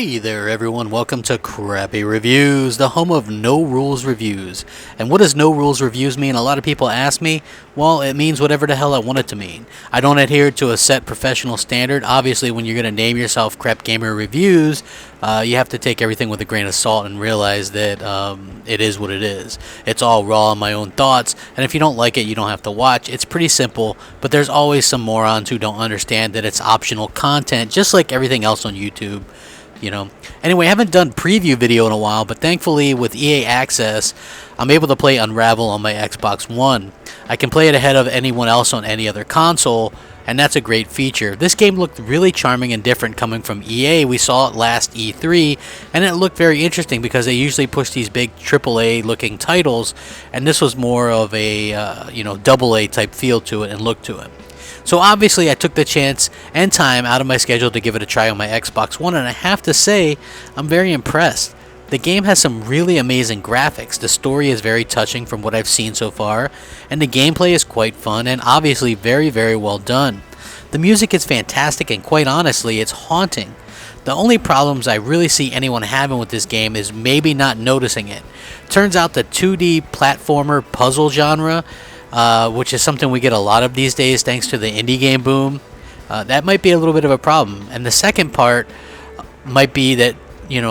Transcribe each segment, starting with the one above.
Hey there everyone, welcome to Crappy Reviews, the home of no rules reviews. And what does no rules reviews mean? A lot of people ask me. Well, it means whatever the hell I want it to mean. I don't adhere to a set professional standard. Obviously, when you're going to name yourself CrapgamerReviews, you have to take everything with a grain of salt and realize that it is what it is. It's all raw on my own thoughts, and if you don't like it, you don't have to watch. It's pretty simple, but there's always some morons who don't understand that it's optional content, just like everything else on YouTube. Anyway, I haven't done preview video in a while, but thankfully with EA Access, I'm able to play Unravel on my Xbox One. I can play it ahead of anyone else on any other console, and that's a great feature. This game looked really charming and different coming from EA. We saw it last E3, and it looked very interesting because they usually push these big AAA looking titles, and this was more of a AA type feel to it and look to it. So obviously I took the chance and time out of my schedule to give it a try on my Xbox One, and I have to say, I'm very impressed. The game has some really amazing graphics, the story is very touching from what I've seen so far, and the gameplay is quite fun and obviously very, very well done. The music is fantastic and quite honestly, it's haunting. The only problems I really see anyone having with this game is maybe not noticing it. Turns out the 2D platformer puzzle genre, which is something we get a lot of these days thanks to the indie game boom, that might be a little bit of a problem. And the second part might be that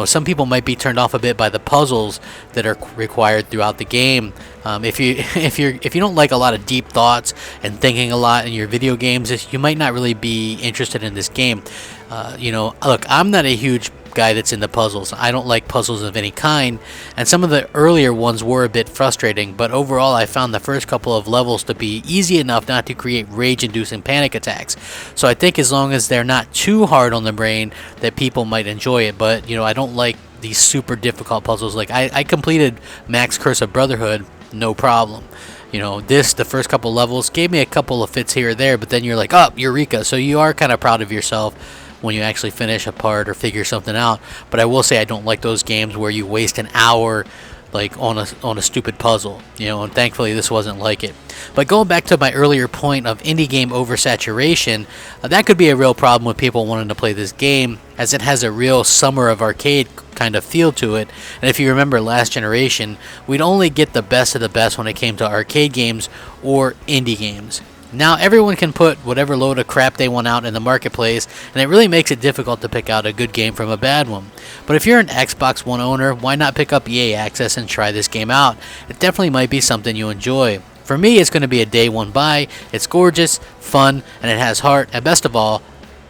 some people might be turned off a bit by the puzzles that are required throughout the game. If you don't like a lot of deep thoughts and thinking a lot in your video games, you might not really be interested in this game. Look, I'm not a huge guy that's into puzzles. I don't like puzzles of any kind, and some of the earlier ones were a bit frustrating, but overall I found the first couple of levels to be easy enough not to create rage-inducing panic attacks. So I think as long as they're not too hard on the brain, that people might enjoy it. But I don't like these super difficult puzzles. Like I completed Max Curse of Brotherhood, no problem. The first couple levels gave me a couple of fits here or there, but then you're like, oh, eureka. So you are kind of proud of yourself when you actually finish a part or figure something out. But I will say I don't like those games where you waste an hour like on a stupid puzzle, and thankfully this wasn't like it. But going back to my earlier point of indie game oversaturation, that could be a real problem with people wanting to play this game, as it has a real summer of arcade kind of feel to it. And if you remember last generation, we'd only get the best of the best when it came to arcade games or indie games. Now everyone can put whatever load of crap they want out in the marketplace, and it really makes it difficult to pick out a good game from a bad one. But if you're an Xbox One owner, why not pick up EA Access and try this game out? It definitely might be something you enjoy. For me, it's going to be a day one buy. It's gorgeous, fun, and it has heart, and best of all,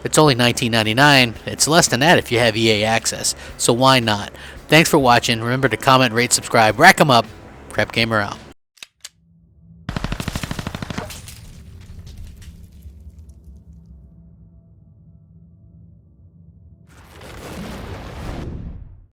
it's only $19.99. It's less than that if you have EA Access, so why not? Thanks for watching. Remember to comment, rate, subscribe, rack 'em up. Crap Gamer out.